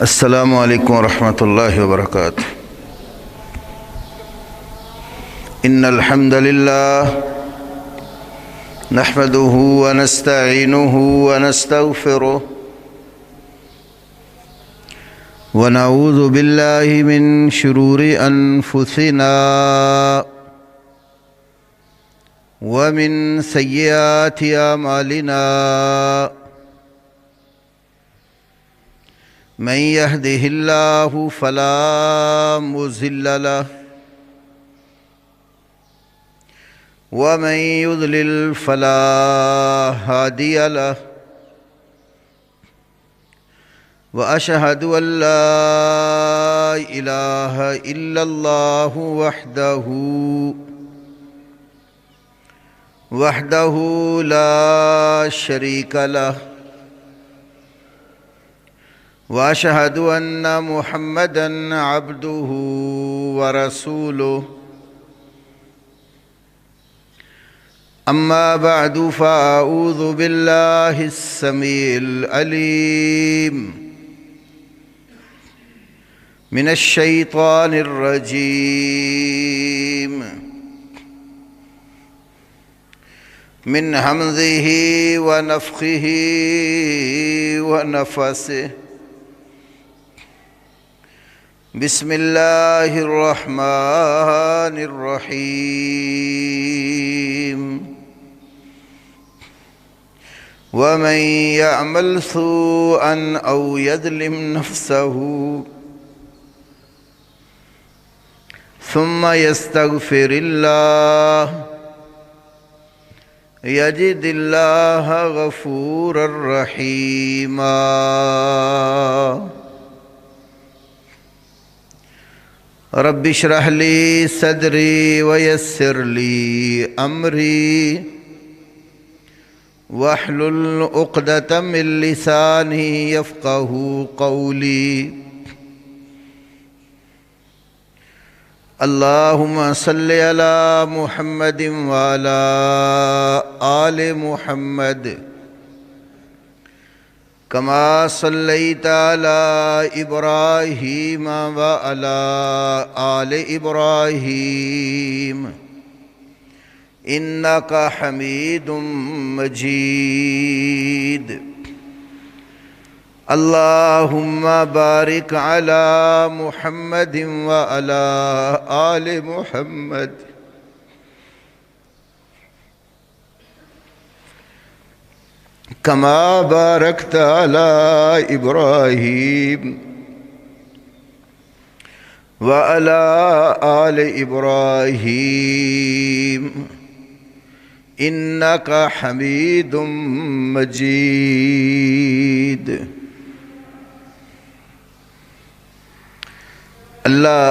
السلام علیکم ورحمۃ اللہ وبرکاتہ۔ ان الحمد للہ نحمده ونستعینه ونستغفره ونعوذ باللہ من شرور انفسنا ومن سیئات اعمالنا من يهده الله فلا مضل له ومن يضلل فلا هادي له وأشهد أن لا إله إلا الله وحده لا شريك له وأشهد أن محمدًا عبده ورسوله أما بعد فأعوذ بالله السميع العليم من الشيطان الرجيم من همزه ونفخه ونفثه بسم اللہ الرحمن الرحیم ومن يعمل سوءا او يظلم نفسه ثم يستغفر الله يجد الله غفورا رحيما رب اشرح لي صدري ويسر لي امري واحلل عقدة من لساني يفقهوا قولي اللهم صل على محمد وعلى آل محمد كما صليت على إبراهيم وعلى آل إبراهيم إنك حميد مجيد اللهم بارك على محمد وعلى آل محمد كما باركت على إبراهيم وعلى آل إبراهيم إنك حميد مجيد۔ اللہ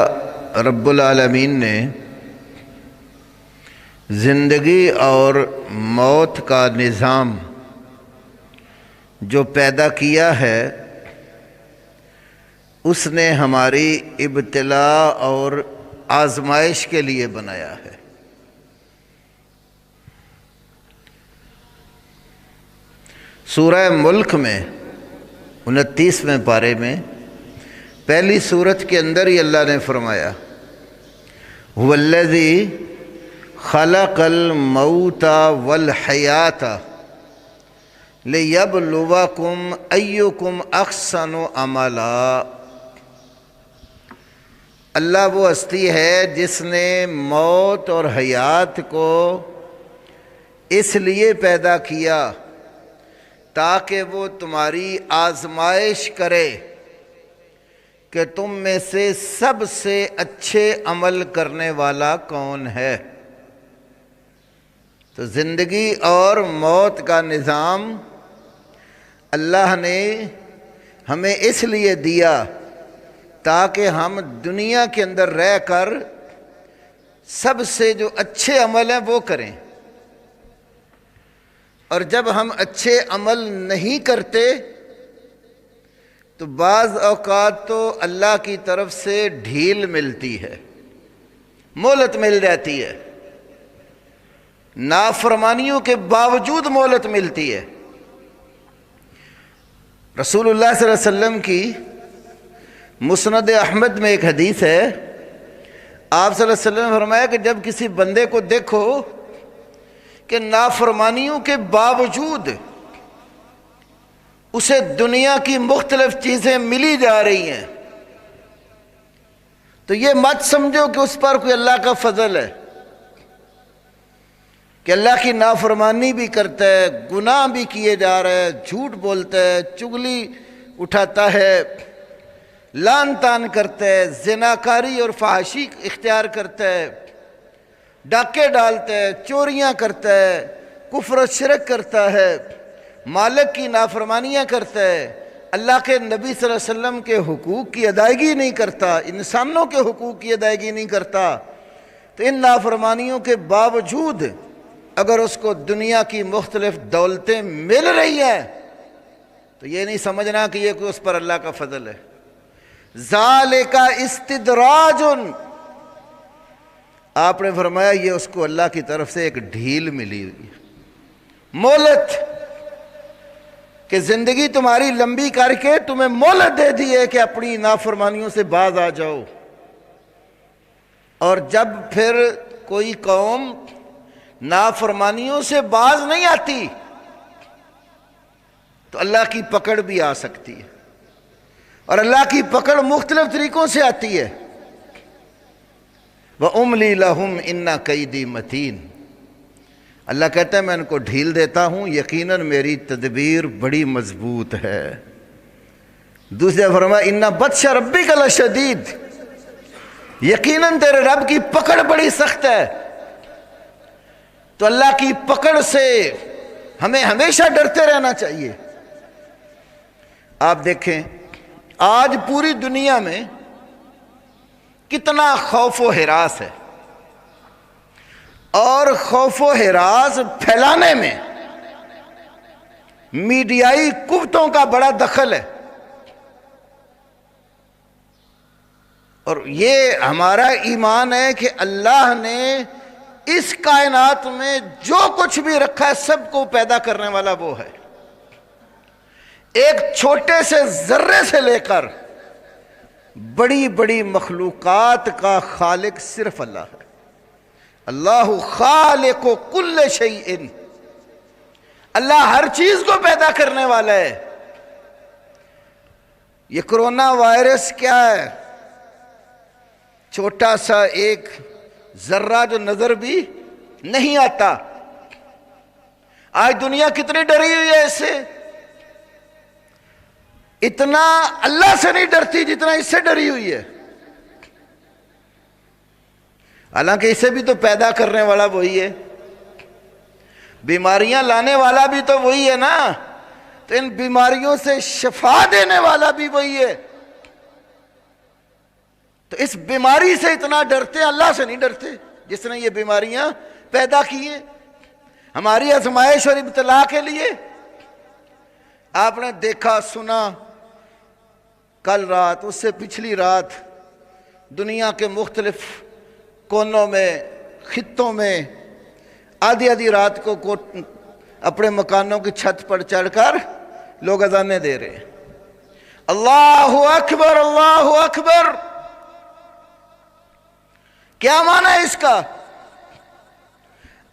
رب العالمین نے زندگی اور موت کا نظام جو پیدا کیا ہے اس نے ہماری ابتلا اور آزمائش کے لیے بنایا ہے۔ سورہ ملک میں 29ویں پارے میں پہلی سورت کے اندر ہی اللہ نے فرمایا هو الذی خلق الموت والحیات لِيَبْلُوَكُمْ أَيُّكُمْ أَحْسَنُ عَمَلًا۔ اللہ وہ ہستی ہے جس نے موت اور حیات کو اس لیے پیدا کیا تاکہ وہ تمہاری آزمائش کرے کہ تم میں سے سب سے اچھے عمل کرنے والا کون ہے۔ تو زندگی اور موت کا نظام اللہ نے ہمیں اس لیے دیا تاکہ ہم دنیا کے اندر رہ کر سب سے جو اچھے عمل ہیں وہ کریں، اور جب ہم اچھے عمل نہیں کرتے تو بعض اوقات تو اللہ کی طرف سے ڈھیل ملتی ہے، مہلت مل جاتی ہے، نافرمانیوں کے باوجود مہلت ملتی ہے۔ رسول اللہ صلی اللہ علیہ وسلم کی مسند احمد میں ایک حدیث ہے، آپ صلی اللہ علیہ وسلم نے فرمایا کہ جب کسی بندے کو دیکھو کہ نافرمانیوں کے باوجود اسے دنیا کی مختلف چیزیں ملی جا رہی ہیں، تو یہ مت سمجھو کہ اس پر کوئی اللہ کا فضل ہے، کہ اللہ کی نافرمانی بھی کرتا ہے، گناہ بھی کیے جا رہا ہے، جھوٹ بولتا ہے، چغلی اٹھاتا ہے، لعن طعن کرتا ہے، زناکاری اور فحاشی اختیار کرتا ہے، ڈاکے ڈالتا ہے، چوریاں کرتا ہے، کفر و شرک کرتا ہے، مالک کی نافرمانیاں کرتا ہے، اللہ کے نبی صلی اللہ علیہ وسلم کے حقوق کی ادائیگی نہیں کرتا، انسانوں کے حقوق کی ادائیگی نہیں کرتا، تو ان نافرمانیوں کے باوجود اگر اس کو دنیا کی مختلف دولتیں مل رہی ہیں تو یہ نہیں سمجھنا کہ یہ کوئی اس پر اللہ کا فضل ہے۔ ذالک استدراج، آپ نے فرمایا یہ اس کو اللہ کی طرف سے ایک ڈھیل ملی ہوئی ہے، مہلت، کہ زندگی تمہاری لمبی کر کے تمہیں مہلت دے دی ہے کہ اپنی نافرمانیوں سے باز آ جاؤ۔ اور جب پھر کوئی قوم نافرمانیوں سے باز نہیں آتی تو اللہ کی پکڑ بھی آ سکتی ہے، اور اللہ کی پکڑ مختلف طریقوں سے آتی ہے۔ وَأُمْلِي لَهُمْ إِنَّ كَيْدِي مَتِينٌ، اللہ کہتا ہے میں ان کو ڈھیل دیتا ہوں، یقیناً میری تدبیر بڑی مضبوط ہے۔ دوسری جگہ فرمایا اِنَّ بَطْشَ رَبِّكَ لَشَدِيدٌ، یقیناً تیرے رب کی پکڑ بڑی سخت ہے۔ تو اللہ کی پکڑ سے ہمیں ہمیشہ ڈرتے رہنا چاہیے۔ آپ دیکھیں آج پوری دنیا میں کتنا خوف و ہراس ہے، اور خوف و ہراس پھیلانے میں میڈیائی قوتوں کا بڑا دخل ہے، اور یہ ہمارا ایمان ہے کہ اللہ نے اس کائنات میں جو کچھ بھی رکھا ہے سب کو پیدا کرنے والا وہ ہے۔ ایک چھوٹے سے ذرے سے لے کر بڑی بڑی مخلوقات کا خالق صرف اللہ ہے۔ اللہ خالق کل شیء، اللہ ہر چیز کو پیدا کرنے والا ہے۔ یہ کرونا وائرس کیا ہے؟ چھوٹا سا ایک ذرہ جو نظر بھی نہیں آتا۔ آج دنیا کتنی ڈری ہوئی ہے اس سے، اتنا اللہ سے نہیں ڈرتی جتنا اس سے ڈری ہوئی ہے، حالانکہ اسے بھی تو پیدا کرنے والا وہی ہے، بیماریاں لانے والا بھی تو وہی ہے نا، تو ان بیماریوں سے شفا دینے والا بھی وہی ہے۔ تو اس بیماری سے اتنا ڈرتے، اللہ سے نہیں ڈرتے جس نے یہ بیماریاں پیدا کی ہیں ہماری آزمائش اور ابتلا کے لیے۔ آپ نے دیکھا سنا کل رات، اس سے پچھلی رات دنیا کے مختلف کونوں میں، خطوں میں آدھی آدھی رات کو اپنے مکانوں کی چھت پر چڑھ کر لوگ اذانیں دے رہے ہیں، اللہ اکبر اللہ اکبر۔ کیا معنی ہے اس کا؟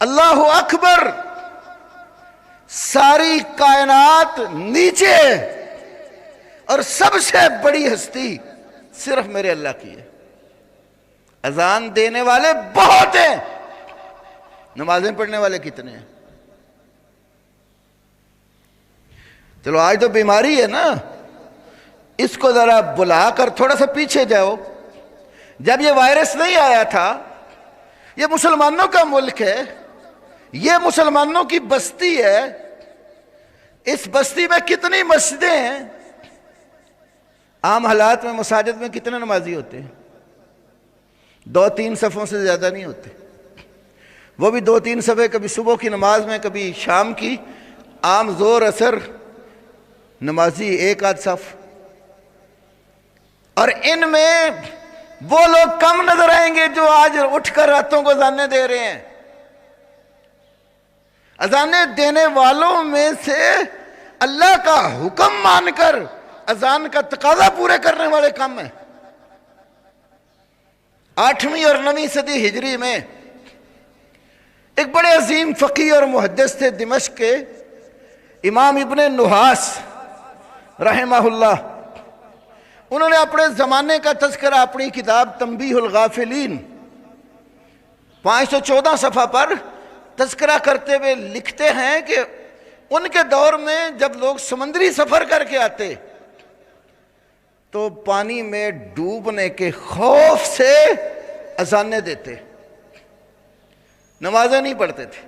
اللہ اکبر، ساری کائنات نیچے ہے اور سب سے بڑی ہستی صرف میرے اللہ کی ہے۔ اذان دینے والے بہت ہیں، نمازیں پڑھنے والے کتنے ہیں؟ چلو آج تو بیماری ہے نا، اس کو ذرا بلا کر تھوڑا سا پیچھے جاؤ۔ جب یہ وائرس نہیں آیا تھا، یہ مسلمانوں کا ملک ہے، یہ مسلمانوں کی بستی ہے، اس بستی میں کتنی مسجدیں ہیں؟ عام حالات میں مساجد میں کتنے نمازی ہوتے ہیں؟ 2-3 صفوں سے زیادہ نہیں ہوتے، وہ بھی 2-3 صفیں، کبھی صبح کی نماز میں، کبھی شام کی، عام ظہر عصر نمازی 1 صف، اور ان میں وہ لوگ کم نظر آئیں گے جو آج اٹھ کر راتوں کو اذانیں دے رہے ہیں۔ اذانیں دینے والوں میں سے اللہ کا حکم مان کر اذان کا تقاضا پورے کرنے والے کم ہیں۔ 8ویں اور 9ویں صدی ہجری میں ایک بڑے عظیم فقیہ اور محدث تھے دمشق کے، امام ابن نحاس رحمہ اللہ۔ انہوں نے اپنے زمانے کا تذکرہ اپنی کتاب تنبیہ الغافلین 514 صفحہ پر تذکرہ کرتے ہوئے لکھتے ہیں کہ ان کے دور میں جب لوگ سمندری سفر کر کے آتے تو پانی میں ڈوبنے کے خوف سے اذانیں دیتے، نمازیں نہیں پڑھتے تھے۔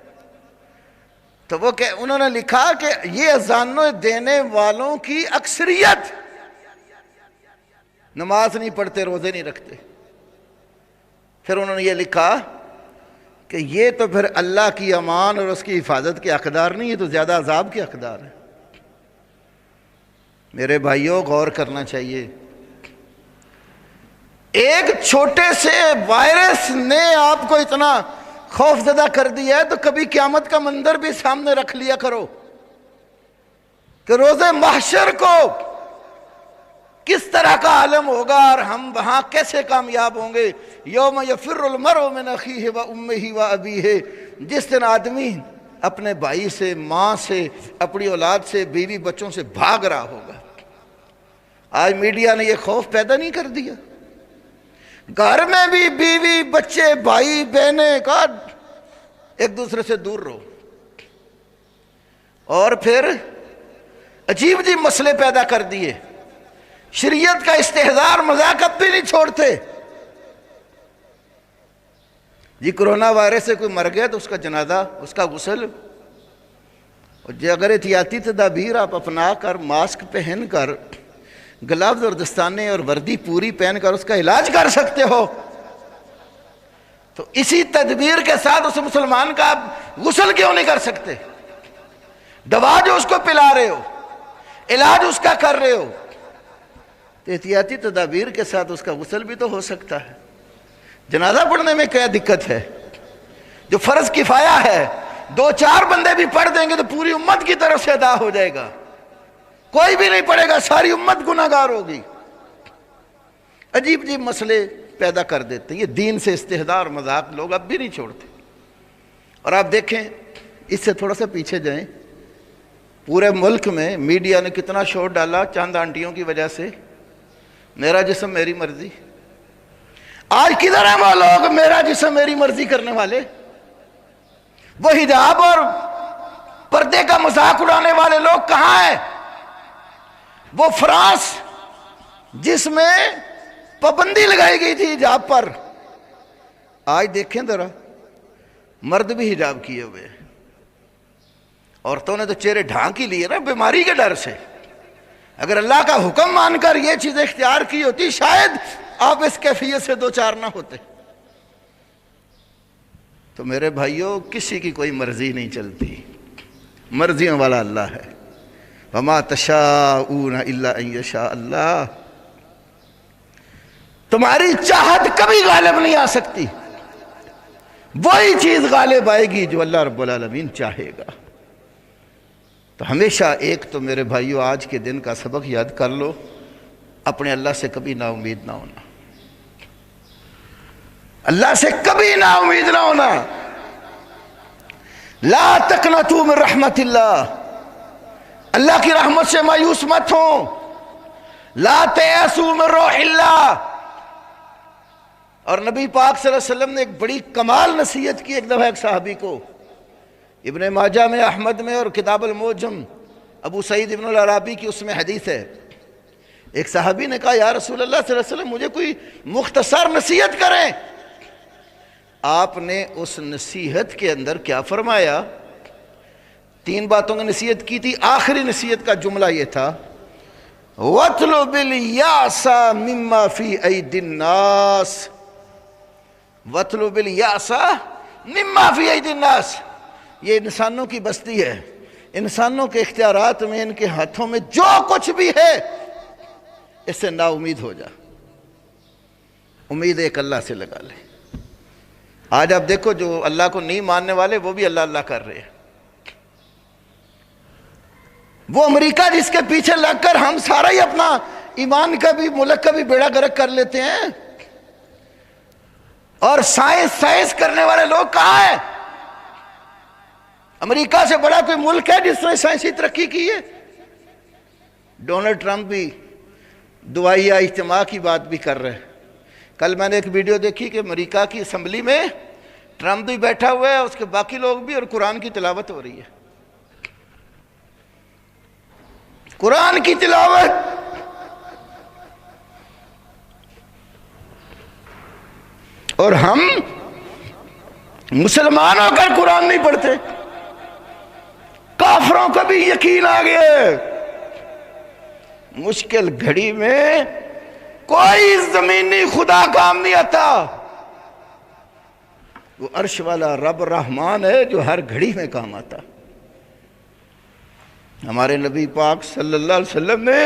تو وہ انہوں نے لکھا کہ یہ اذانیں دینے والوں کی اکثریت نماز نہیں پڑھتے، روزے نہیں رکھتے۔ پھر انہوں نے یہ لکھا کہ یہ تو پھر اللہ کی امان اور اس کی حفاظت کے حقدار نہیں، یہ تو زیادہ عذاب کے حقدار ہے۔ میرے بھائیوں، غور کرنا چاہیے، ایک چھوٹے سے وائرس نے آپ کو اتنا خوف زدہ کر دیا ہے، تو کبھی قیامت کا منظر بھی سامنے رکھ لیا کرو کہ روز محشر کو کس طرح کا عالم ہوگا اور ہم وہاں کیسے کامیاب ہوں گے۔ یوم یفر المرء من اخیہ و امہ و ابیہ، جس دن آدمی اپنے بھائی سے، ماں سے، اپنی اولاد سے، بیوی بچوں سے بھاگ رہا ہوگا۔ آج میڈیا نے یہ خوف پیدا نہیں کر دیا؟ گھر میں بھی بیوی بچے بھائی بہنیں کا ایک دوسرے سے دور رہو، اور پھر عجیب عجیب مسئلے پیدا کر دیے۔ شریعت کا استحضار مذاقت بھی نہیں چھوڑتے۔ جی کرونا وائرس سے کوئی مر گیا تو اس کا جنازہ، اس کا غسل، اور جی اگر احتیاطی تدابیر آپ اپنا کر، ماسک پہن کر، گلابز اور دستانے اور وردی پوری پہن کر اس کا علاج کر سکتے ہو، تو اسی تدبیر کے ساتھ اس مسلمان کا آپ غسل کیوں نہیں کر سکتے؟ دوا جو اس کو پلا رہے ہو، علاج اس کا کر رہے ہو، تو احتیاطی تدابیر کے ساتھ اس کا غسل بھی تو ہو سکتا ہے۔ جنازہ پڑھنے میں کیا دقت ہے؟ جو فرض کفایہ ہے 2-4 بندے بھی پڑھ دیں گے تو پوری امت کی طرف سے ادا ہو جائے گا۔ کوئی بھی نہیں پڑھے گا، ساری امت گناہ گار ہوگی۔ عجیب عجیب مسئلے پیدا کر دیتے ہیں۔ یہ دین سے استحضار مذاق لوگ اب بھی نہیں چھوڑتے۔ اور آپ دیکھیں، اس سے تھوڑا سا پیچھے جائیں، پورے ملک میں میڈیا نے کتنا شور ڈالا چند آنٹیوں کی وجہ سے، میرا جسم میری مرضی۔ آج کدھر ہیں وہ لوگ میرا جسم میری مرضی کرنے والے؟ وہ حجاب اور پردے کا مذاق اڑانے والے لوگ کہاں ہیں؟ وہ فرانس جس میں پابندی لگائی گئی تھی حجاب پر، آج دیکھیں ذرا، مرد بھی حجاب کیے ہوئے، عورتوں نے تو چہرے ڈھانک ہی لیے نا بیماری کے ڈر سے۔ اگر اللہ کا حکم مان کر یہ چیزیں اختیار کی ہوتی شاید آپ اس کیفیت سے 2-4 نہ ہوتے۔ تو میرے بھائیوں، کسی کی کوئی مرضی نہیں چلتی، مرضیوں والا اللہ ہے۔ وَمَا تَشَاءُونَ إِلَّا أَن يَشَاءَ اللَّهُ۔ تمہاری چاہت کبھی غالب نہیں آ سکتی، وہی چیز غالب آئے گی جو اللہ رب العالمین چاہے گا۔ تو ہمیشہ ایک تو میرے بھائیوں آج کے دن کا سبق یاد کر لو، اپنے اللہ سے کبھی نا امید نہ ہونا، اللہ سے کبھی نا امید نہ ہونا۔ لا تقنطوا من رحمت اللہ، اللہ کی رحمت سے مایوس مت ہو۔ لا تیأسوا من روح اللہ۔ اور نبی پاک صلی اللہ علیہ وسلم نے ایک بڑی کمال نصیحت کی ایک دفعہ ایک صحابی کو، ابن ماجہ میں، احمد میں اور کتاب المعجم ابو سعید ابن العرابی کی اس میں حدیث ہے۔ ایک صحابی نے کہا یا رسول اللہ صلی اللہ علیہ وسلم مجھے کوئی مختصر نصیحت کریں۔ آپ نے اس نصیحت کے اندر کیا فرمایا؟ 3 باتوں کی نصیحت کی تھی، آخری نصیحت کا جملہ یہ تھا، وَاطْلُبِ الْيَأْسَ مِمَّا فِي أَيْدِ النَّاسِ۔ وَاطْلُبِ الْيَأْسَ مِمَّا فِي أَيْدِ النَّاسِ، یہ انسانوں کی بستی ہے، انسانوں کے اختیارات میں، ان کے ہاتھوں میں جو کچھ بھی ہے اس سے نا امید ہو جا، امید ایک اللہ سے لگا لے۔ آج آپ دیکھو جو اللہ کو نہیں ماننے والے وہ بھی اللہ اللہ کر رہے ہیں۔ وہ امریکہ جس کے پیچھے لگ کر ہم سارا ہی اپنا ایمان کا بھی ملک کا بھی بیڑا گرک کر لیتے ہیں، اور سائنس کرنے والے لوگ کہاں ہیں؟ امریکہ سے بڑا کوئی ملک ہے جس نے سائنسی ترقی کی ہے؟ ڈونلڈ ٹرمپ بھی دعائیہ اجتماع کی بات بھی کر رہے ہیں۔ کل میں نے ایک ویڈیو دیکھی کہ امریکہ کی اسمبلی میں ٹرمپ بھی بیٹھا ہوا ہے، اس کے باقی لوگ بھی، اور قرآن کی تلاوت ہو رہی ہے، قرآن کی تلاوت۔ اور ہم مسلمان ہو کر قرآن نہیں پڑھتے، کافروں کا بھی یقین آ گیا ہے۔ مشکل گھڑی میں کوئی زمینی خدا کام نہیں آتا، وہ عرش والا رب رحمان ہے جو ہر گھڑی میں کام آتا۔ ہمارے نبی پاک صلی اللہ علیہ وسلم نے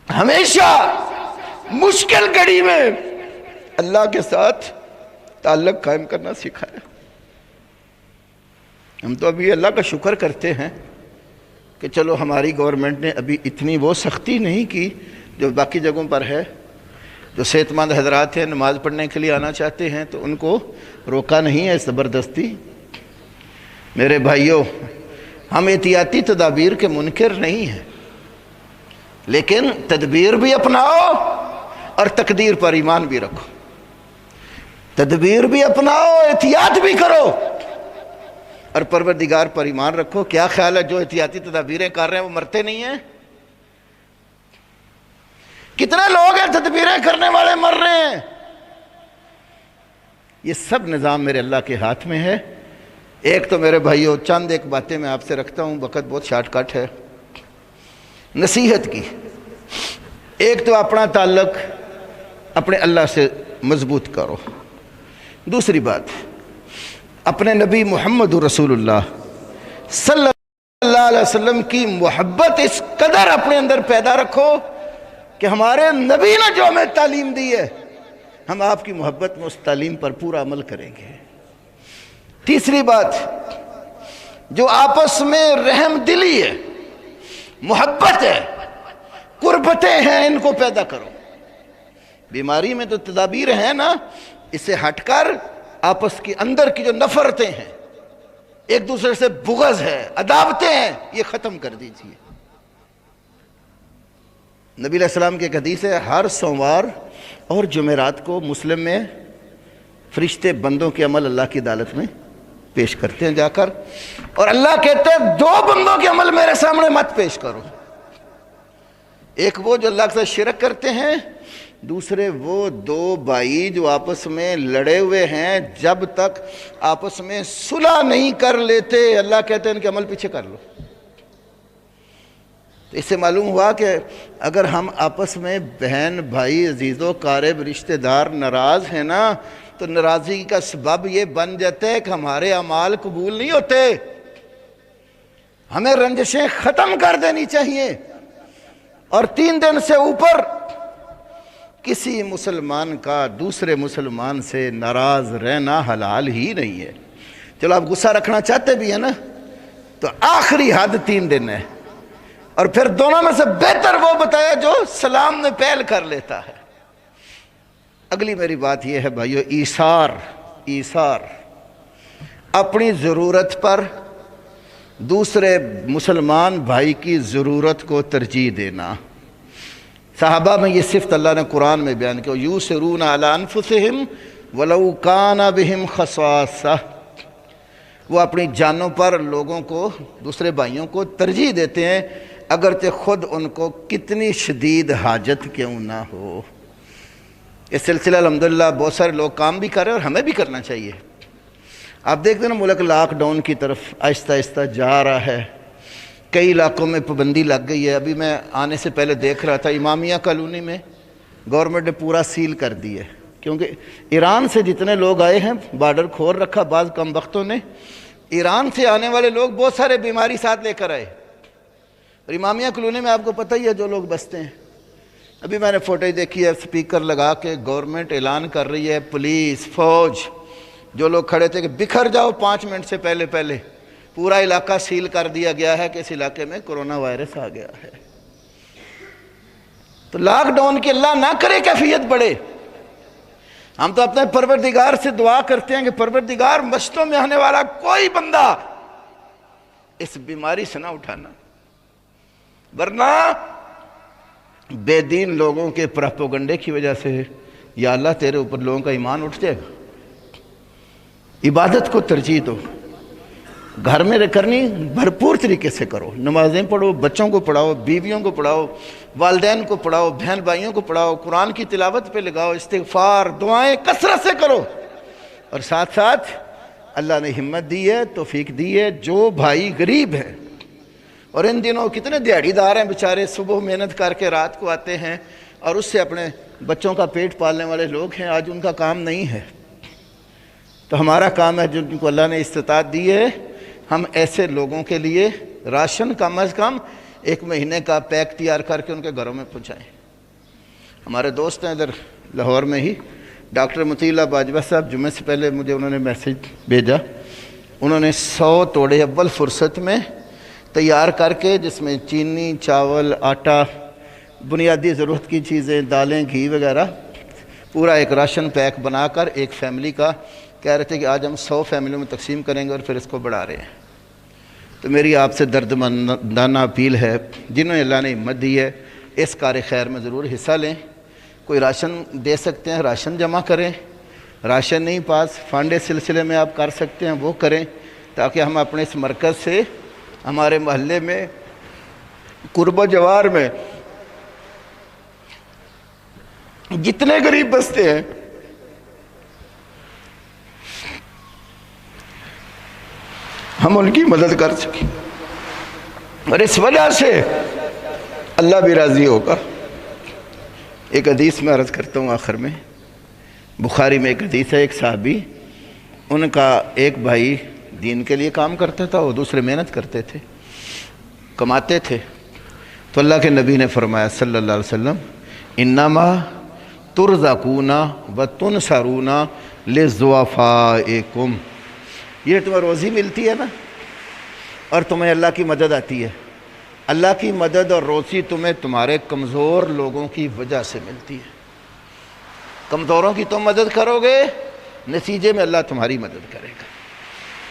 ہمیشہ مشکل گھڑی میں اللہ کے ساتھ تعلق قائم کرنا سکھایا۔ ہم تو ابھی اللہ کا شکر کرتے ہیں کہ چلو ہماری گورنمنٹ نے ابھی اتنی وہ سختی نہیں کی جو باقی جگہوں پر ہے۔ جو صحت مند حضرات ہیں، نماز پڑھنے کے لیے آنا چاہتے ہیں تو ان کو روکا نہیں ہے زبردستی۔ میرے بھائیوں، ہم احتیاطی تدابیر کے منکر نہیں ہیں، لیکن تدبیر بھی اپناؤ اور تقدیر پر ایمان بھی رکھو۔ تدبیر بھی اپناؤ، احتیاط بھی کرو، اور پروردگار پر ایمان رکھو۔ کیا خیال ہے جو احتیاطی تدابیریں کر رہے ہیں وہ مرتے نہیں ہیں؟ کتنے لوگ ہیں تدبیریں کرنے والے مر رہے ہیں؟ یہ سب نظام میرے اللہ کے ہاتھ میں ہے۔ ایک تو میرے بھائیوں چند ایک باتیں میں آپ سے رکھتا ہوں، وقت بہت شارٹ کٹ ہے، نصیحت کی۔ ایک تو اپنا تعلق اپنے اللہ سے مضبوط کرو۔ دوسری بات، اپنے نبی محمد رسول اللہ صلی اللہ علیہ وسلم کی محبت اس قدر اپنے اندر پیدا رکھو کہ ہمارے نبی نے جو ہمیں تعلیم دی ہے، ہم آپ کی محبت میں اس تعلیم پر پورا عمل کریں گے۔ تیسری بات، جو آپس میں رحم دلی ہے، محبت ہے، قربتیں ہیں، ان کو پیدا کرو۔ بیماری میں تو تدابیر ہیں نا، اسے ہٹ کر آپس کے اندر کی جو نفرتیں ہیں، ایک دوسرے سے بغض ہے، عداوتیں ہیں، یہ ختم کر دیجئے۔ نبی علیہ السلام کی ایک حدیث ہے، ہر سوموار اور جمعرات کو مسلم میں فرشتے بندوں کے عمل اللہ کی عدالت میں پیش کرتے ہیں جا کر، اور اللہ کہتے ہیں دو بندوں کے عمل میرے سامنے مت پیش کرو۔ ایک وہ جو اللہ کے ساتھ شرک کرتے ہیں، دوسرے وہ دو بھائی جو آپس میں لڑے ہوئے ہیں، جب تک آپس میں صلح نہیں کر لیتے اللہ کہتے ہیں ان کے عمل پیچھے کر لو۔ اس سے معلوم ہوا کہ اگر ہم آپس میں بہن بھائی عزیز و قارب رشتہ دار ناراض ہیں نا، تو ناراضگی کا سبب یہ بن جاتا ہے کہ ہمارے اعمال قبول نہیں ہوتے۔ ہمیں رنجشیں ختم کر دینی چاہیے، اور 3 دن سے اوپر کسی مسلمان کا دوسرے مسلمان سے ناراض رہنا حلال ہی نہیں ہے۔ چلو آپ غصہ رکھنا چاہتے بھی ہیں نا، تو آخری حد 3 دن ہے، اور پھر دونوں میں سے بہتر وہ بتایا جو سلام میں پہل کر لیتا ہے۔ اگلی میری بات یہ ہے بھائیو، ایثار، اپنی ضرورت پر دوسرے مسلمان بھائی کی ضرورت کو ترجیح دینا۔ صحابہ میں یہ صفت اللہ نے قرآن میں بیان کیا، یُؤْثِرُونَ عَلَىٰ أَنفُسِهِمْ وَلَوْ كَانَ بِهِمْ خَصَاصَةٌ، وہ اپنی جانوں پر لوگوں کو، دوسرے بھائیوں کو ترجیح دیتے ہیں اگرچہ خود ان کو کتنی شدید حاجت کیوں نہ ہو۔ اس سلسلہ الحمدللہ بہت سارے لوگ کام بھی کر رہے ہیں، اور ہمیں بھی کرنا چاہیے۔ آپ دیکھتے ہیں نا ملک لاک ڈاؤن کی طرف آہستہ آہستہ جا رہا ہے، کئی علاقوں میں پابندی لگ گئی ہے۔ ابھی میں آنے سے پہلے دیکھ رہا تھا امامیہ کالونی میں گورنمنٹ نے پورا سیل کر دی ہے، کیونکہ ایران سے جتنے لوگ آئے ہیں بارڈر کھول رکھا، بعض کم وقتوں نے ایران سے آنے والے لوگ بہت سارے بیماری ساتھ لے کر آئے، اور امامیہ کالونی میں آپ کو پتہ ہی ہے جو لوگ بستے ہیں۔ ابھی میں نے فوٹو دیکھی ہے، سپیکر لگا کے گورنمنٹ اعلان کر رہی ہے، پولیس فوج جو لوگ کھڑے تھے کہ بکھر جاؤ 5 منٹ سے پہلے پورا علاقہ سیل کر دیا گیا ہے کہ اس علاقے میں کرونا وائرس آ گیا ہے۔ تو لاک ڈاؤن کی اللہ نہ کرے کیفیت بڑھے۔ ہم تو اپنے پروردگار سے دعا کرتے ہیں کہ پروردگار مشتوں میں آنے والا کوئی بندہ اس بیماری سے نہ اٹھانا، ورنہ بے دین لوگوں کے پروپیگنڈے کی وجہ سے یا اللہ تیرے اوپر لوگوں کا ایمان اٹھ جائے گا۔ عبادت کو ترجیح دو، گھر میں کرنی بھرپور طریقے سے کرو، نمازیں پڑھو، بچوں کو پڑھاؤ، بیویوں کو پڑھاؤ، والدین کو پڑھاؤ، بہن بھائیوں کو پڑھاؤ، قرآن کی تلاوت پہ لگاؤ، استغفار دعائیں کثرت سے کرو، اور ساتھ ساتھ اللہ نے ہمت دی ہے، توفیق دی ہے، جو بھائی غریب ہیں اور ان دنوں کتنے دیہڑی دار ہیں بیچارے، صبح محنت کر کے رات کو آتے ہیں اور اس سے اپنے بچوں کا پیٹ پالنے والے لوگ ہیں، آج ان کا کام نہیں ہے، تو ہمارا کام ہے جن کو اللہ نے استطاعت دی ہے، ہم ایسے لوگوں کے لیے راشن کم از کم 1 مہینے کا پیک تیار کر کے ان کے گھروں میں پہنچائیں۔ ہمارے دوست ہیں ادھر لاہور میں ہی، ڈاکٹر مطیع اللہ باجوہ صاحب، جمعے سے پہلے مجھے انہوں نے میسج بھیجا، انہوں نے 100 توڑے اول فرصت میں تیار کر کے، جس میں چینی، چاول، آٹا، بنیادی ضرورت کی چیزیں، دالیں، گھی وغیرہ، پورا ایک راشن پیک بنا کر ایک فیملی کا کہہ رہے تھے کہ آج ہم 100 فیملیوں میں تقسیم کریں گے اور پھر اس کو بڑھا رہے ہیں۔ تو میری آپ سے دردمندانہ اپیل ہے، جنہوں نے اللہ نے ہمت دی ہے اس کار خیر میں ضرور حصہ لیں، کوئی راشن دے سکتے ہیں راشن جمع کریں، راشن نہیں پاس فنڈ اس سلسلے میں آپ کر سکتے ہیں وہ کریں، تاکہ ہم اپنے اس مرکز سے ہمارے محلے میں قرب و جوار میں جتنے غریب بستے ہیں ہم ان کی مدد کر سکیں، اور اس وجہ سے اللہ بھی راضی ہوگا۔ ایک حدیث میں عرض کرتا ہوں آخر میں، بخاری میں ایک حدیث ہے، ایک صحابی، ان کا ایک بھائی دین کے لیے کام کرتا تھا، وہ دوسرے محنت کرتے تھے، کماتے تھے، تو اللہ کے نبی نے فرمایا صلی اللہ علیہ وسلم، انما ترزقون وتنصرون للضعفاءکم، یہ تمہیں روزی ملتی ہے نا، اور تمہیں اللہ کی مدد آتی ہے، اللہ کی مدد اور روزی تمہیں تمہارے کمزور لوگوں کی وجہ سے ملتی ہے، کمزوروں کی تم مدد کرو گے، نتیجے میں اللہ تمہاری مدد کرے گا۔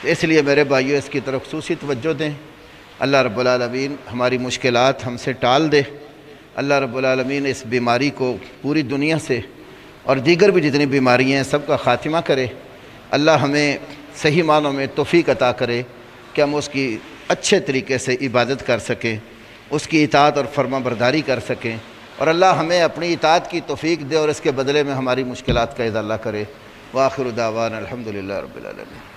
تو اس لیے میرے بھائیو اس کی طرف خصوصی توجہ دیں، اللہ رب العالمین ہماری مشکلات ہم سے ٹال دے، اللہ رب العالمین اس بیماری کو پوری دنیا سے اور دیگر بھی جتنی بیماریاں ہیں سب کا خاتمہ کرے، اللہ ہمیں صحیح معنوں میں توفیق عطا کرے کہ ہم اس کی اچھے طریقے سے عبادت کر سکیں، اس کی اطاعت اور فرما برداری کر سکیں، اور اللہ ہمیں اپنی اطاعت کی توفیق دے اور اس کے بدلے میں ہماری مشکلات کا ازالہ کرے۔ وآخر دعوانا الحمدللہ رب العالمین۔